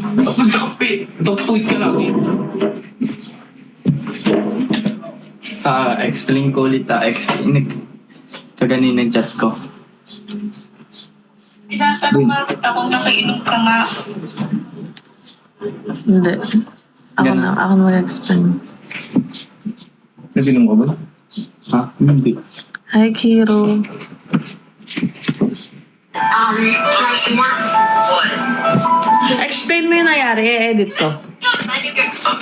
Nagtapit ka lang eh. Sa explain ko ulit kaganina chat ko. Tinatanong nga kita kung nakainom ka nga. Hindi. Ako na mag-explain. Nag-inom ka ba? Ha? Hindi. Hi, Kiro. Explain mo yung nangyari, i-edit ko.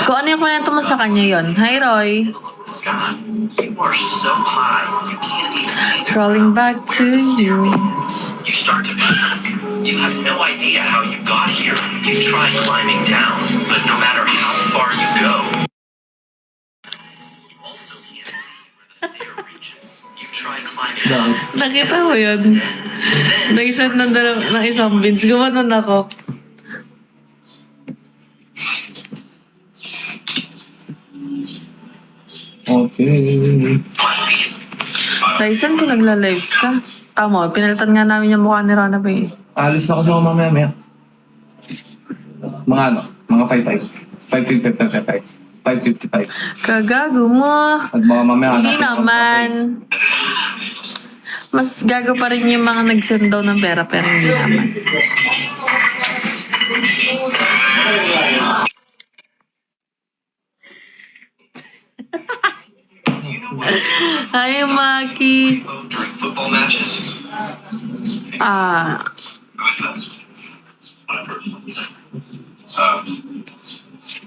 Kung ano yung kwento mo sa kanya yon. Hi, Roy. You are so high, you can't even see the Crawling back to you. You start to panic. You have no idea how you got here. You try climbing down, but no matter how far you go, you also can't see where the stair reaches. You try climbing up, Nakita mo yun? Nag-isend ng isang beans. Gumanon ako. Okay. Tyson, kung nagla-live ka. Tama, pinalitan nga namin yung mukha ni Rana pa eh. Alis na kasi ako mamaya. Mga ano? Mga 5.55. 5.55. Kagago mo. At baka mamaya Hindi hanapin ko naman. Mas gago pa rin yung mga nag-send daw ng pera pero hindi naman. Hi, Maki. during football matches. Ah, Who is that? My personal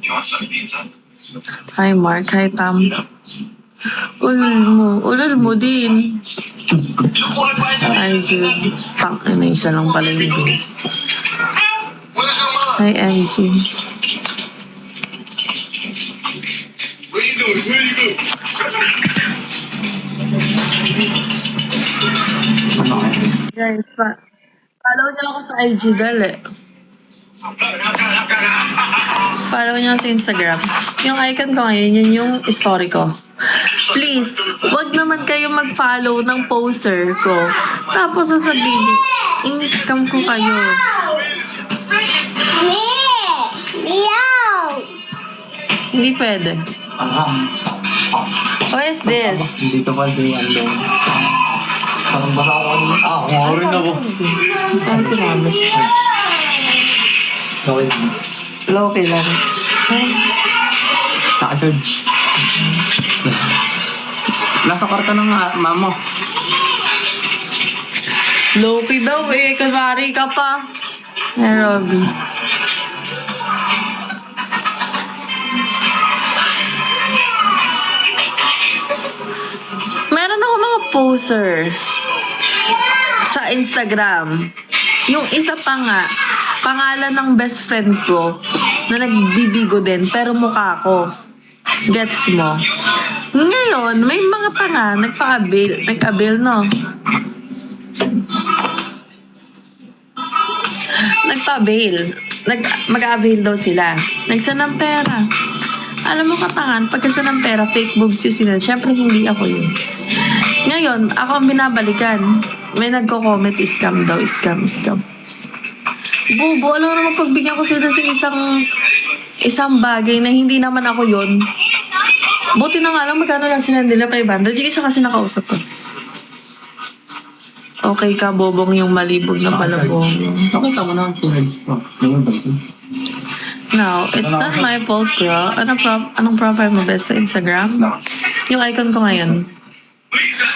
you want some pizza? hi Mark, hi Tam. Ulol mo din. Hi Jude. Tang, isa lang pala yung Jude. Hi Angie. Where you going? Where you going? Guys, follow niyo ako sa IG dali. Follow niyo ako sa Instagram. Yung icon ko ngayon, yun yung story ko. Please, wag naman kayo mag-follow ng poster ko. Tapos sasabihin, in-scam ko kayo. Hindi pwede. What is this? Dito pa si Andong. Parang baka ako kanina. Ako rin ako. Ano si Mami? Okay lang. Low-key lang. Naka-charge. Nasa karta ng mamo. Low-key daw eh. Kunwari ka pa. Hey, Robby. Meron ako mga poster sa Instagram. Yung isa pa nga, pangalan ng best friend ko na nagbibigo din pero mukha ko. Gets mo? Ngayon, may mga tanga nag-avail, no? Nagpa-avail. Mag-avail daw sila. Nagsan ng pera. Alam mo katangan, pagkasa ng pera, fake boobs yung sinad. Siyempre, hindi ako yun. Ngayon, ako ang binabalikan. May nagko-comment, scam daw, scam. Bobo, alam mo naman pagbigyan ko sila sa isang bagay na hindi naman ako yun. Buti na nga lang, magkano lang sila nila 500. Yung isa kasi nakausap ko. Okay ka, bobong yung malibog na palabong. Nakita mo na ang charge. No, it's not my fault, bro. Anong profile mo best sa Instagram? No. Yung icon ko ngayon.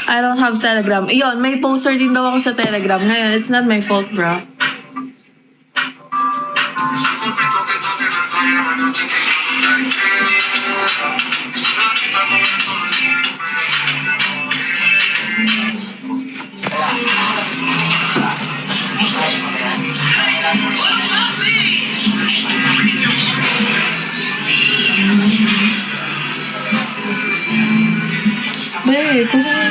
I don't have Telegram. Iyon, may poster din daw ako sa Telegram. Ngayon, it's not my fault, bro. Babe, kung saan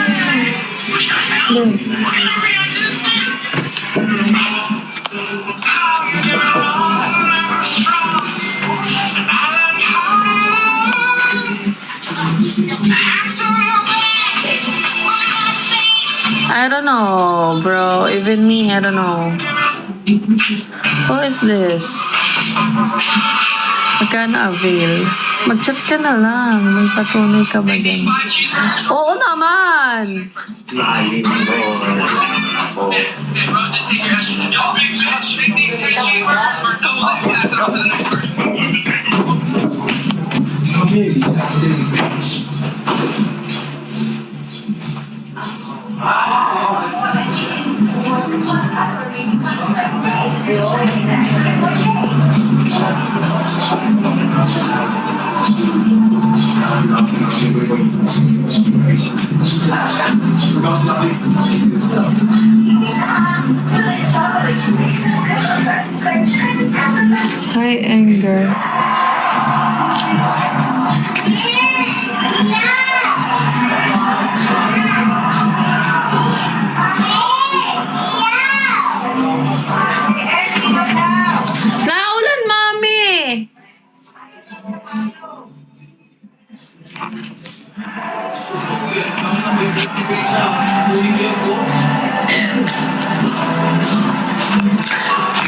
I don't know, bro. Even me, I don't know. Who is this? Pagka na-avail, mag-chat ka na lang. May patunay ka ba din? Oo naman! Lalim ko. Oh. High anger. Naulan, mami!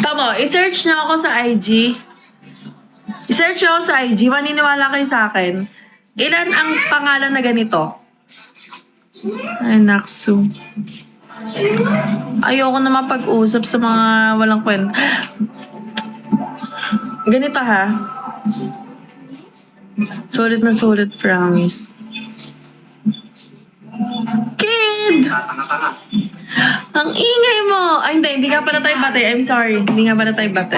Tama, i-search niyo ako sa IG. I-search niyo ako sa IG. Maniniwala kayo sa akin. Ilan ang pangalan na ganito? Ay, naksu. Ayoko na mapag-usap sa mga walang kwenta. Ganito ha. Sulit na sulit, promise. Kid! Ang ingay mo! Ay, hindi nga pala tayo bate. I'm sorry. Hindi nga pala tayo bate.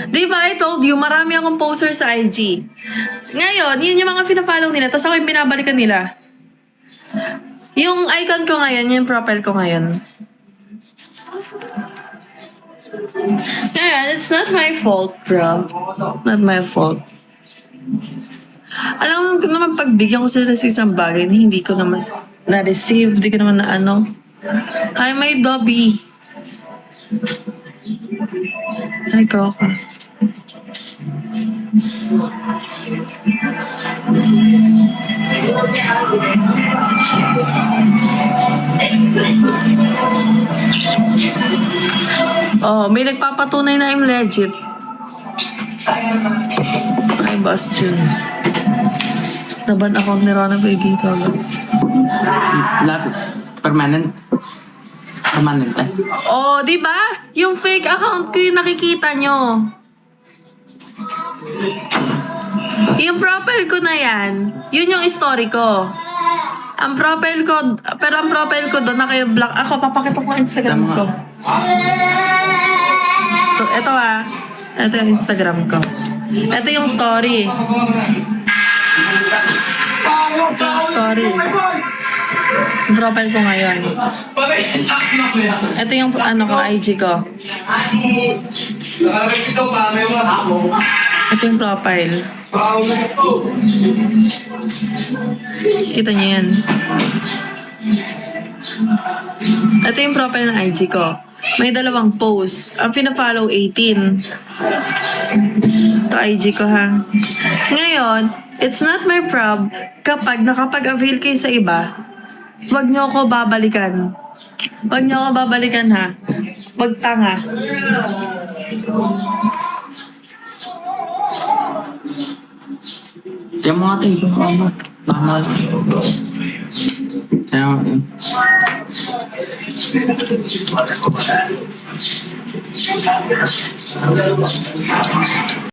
Diba, I told you, marami akong poster sa IG. Ngayon, yun yung mga pinafollow nila, tapos ako yung binabalikan nila. Yung icon ko ngayon, yung profile ko ngayon. Ngayon, it's not my fault, bro. Not my fault. Alam mo naman, pagbigyan ko sila sa isang bagay na hindi ko naman na-receive, hindi ko naman na ano. Hi, my Dobby. Hi, Coco. Oh, may nagpapatunay na I'm legit. Ay, Boss Jun. Naban account ni Rona Baby ito. Lahat. Permanent. Permanent eh. Oh, di ba? Yung fake account ko yung nakikita nyo. Yung profile ko na yan, yun yung story ko. Ang profile ko, pero ang profile ko doon naka-block. Ako, papakita ko ang Instagram ko. Ito ah. Ito yung Instagram ko. Ito yung story. Ito yung story. Yung profile ko ngayon. Ito yung ano ko, IG ko. Ito yung profile. Kita niyo yan. Ito yung profile ng IG ko. May dalawang post. Ang pina-follow 18. Ito IG ko ha. Ngayon, it's not my prob kapag nakapag-avail kayo sa iba, wag niyo ako babalikan. Wag niyo ako babalikan ha. Wag tanga. Siya mga tayo. Mahal. Siya